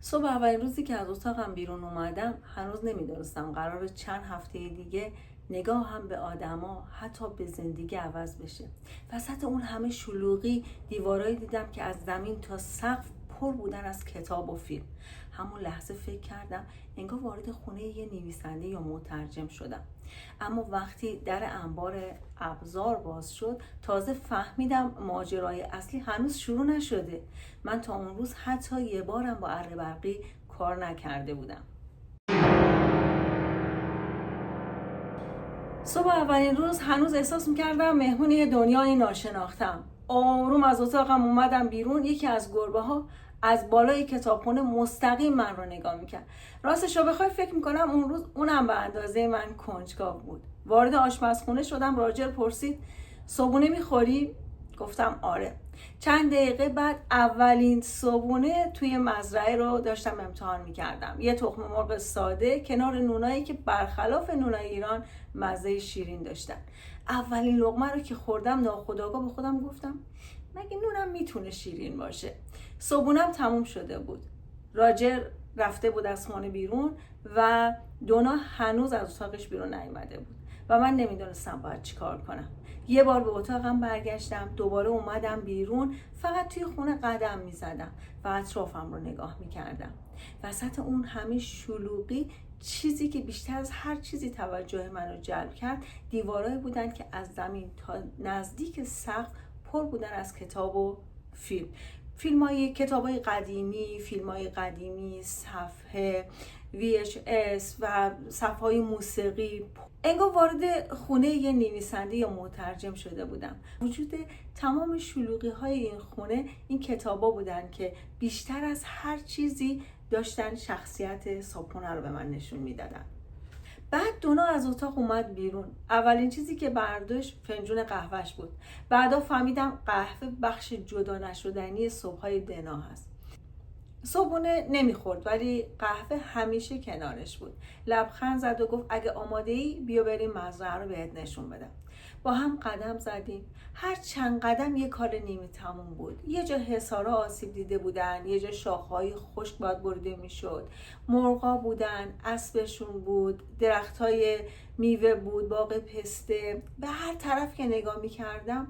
صبح اولین روزی که از اتاقم بیرون اومدم هنوز نمیدونستم قراره چند هفته دیگه نگاه هم به آدما حتی به زندگی عوض بشه. وسط اون همه شلوغی دیوارایی دیدم که از زمین تا سقف پر بودن از کتاب و فیلم. همون لحظه فکر کردم انگار وارد خونه یه نویسنده یا مترجم شدم. اما وقتی در انبار ابزار باز شد تازه فهمیدم ماجرای اصلی هنوز شروع نشده. من تا اون روز حتی یه بارم با اره برقی کار نکرده بودم. صبح اولین روز هنوز احساس میکردم مهمون یه دنیای ناشناختم. آروم از اتاقم اومدم بیرون. یکی از گربه ها از بالای کتابخونه مستقیم من رو نگاه میکرد. راستش رو بخوای فکر میکنم اون روز اونم به اندازه من کنجکاو بود. وارد آشپزخونه شدم. راجر پرسید صبحونه میخوری؟ گفتم آره. چند دقیقه بعد اولین صبحونه توی مزرعه رو داشتم امتحان میکردم. یه تخم مرغ ساده کنار نونایی که برخلاف نونای ایران مزه شیرین داشتن. اولین لقمه رو که خوردم ناخودآگاه به خودم گفتم مگه نونم میتونه شیرین باشه؟ صبحونم تموم شده بود. راجر رفته بود از خونه بیرون و دونا هنوز از اتاقش بیرون نیامده بود و من نمیدونستم باید چی کار کنم. یه بار به اتاقم برگشتم، دوباره اومدم بیرون، فقط توی خونه قدم میزدم و اطرافم رو نگاه میکردم. وسط اون همه شلوغی چیزی که بیشتر از هر چیزی توجه منو جلب کرد دیوارایی بودن که از زمین تا نزدیک سقف پر بودن از کتاب و کتاب های قدیمی، فیلم های قدیمی، صفحه VHS و صفحه های موسیقی. انگار وارد خونه یه نویسنده یا مترجم شده بودم. وجود تمام شلوغی های این خونه این کتابا بودن که بیشتر از هر چیزی داشتن شخصیت صبحونه رو به من نشون میدادن. بعد دونا از اتاق اومد بیرون. اولین چیزی که برداشت فنجون قهوهش بود. بعدا فهمیدم قهوه بخش جدا نشدنی صبحای دنا هست. صبحونه نمیخورد ولی قهوه همیشه کنارش بود. لبخند زد و گفت اگه آماده ای بیا بریم مزرعه رو بهت نشون بدم. با هم قدم زدیم. هر چند قدم یه کار نیمه تموم بود. یه جا حصارا آسیب دیده بودن، یه جا شاخه‌های خشک باید بریده میشد. مرغا بودن، اسبشون بود، درختای میوه بود، باغ پسته. به هر طرف که نگاه میکردم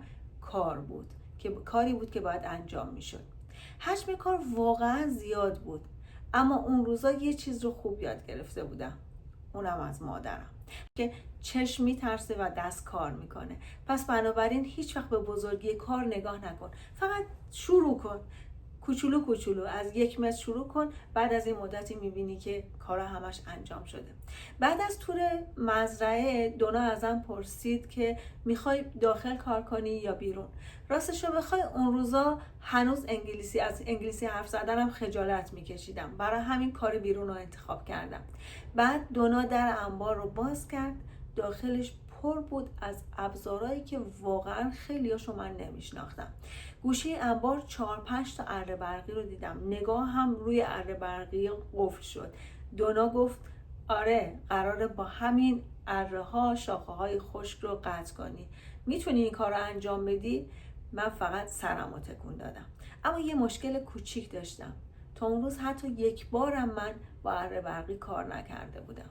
کاری بود که باید انجام میشد. حجم کار واقعا زیاد بود، اما اون روزا یه چیز رو خوب یاد گرفته بودم، اونم از مادرم که چشم میترسه و دست کار میکنه. پس بنابراین هیچ وقت به بزرگی کار نگاه نکن، فقط شروع کن. کوچولو کوچولو از 1 متر شروع کن. بعد از این مدتی میبینی که کارا همش انجام شده. بعد از تور مزرعه دونا ازم پرسید که میخوای داخل کار کنی یا بیرون. راستشو بخوای اون روزا هنوز از انگلیسی حرف زدنم خجالت میکشیدم، برای همین کار بیرون رو انتخاب کردم. بعد دونا در انبار رو باز کرد. داخلش پر بود از ابزارهایی که واقعا خیلیاشو من نمیشناختم. گوشه انبار 4-5 تا اره برقی رو دیدم. نگاه هم روی اره برقی قفل شد. دونا گفت آره، قراره با همین اره ها شاخه های خشک رو قطع کنی. میتونی این کار رو انجام بدی؟ من فقط سرم رو تکون دادم. اما یه مشکل کوچیک داشتم. تا اون روز حتی 1 بارم من با اره برقی کار نکرده بودم.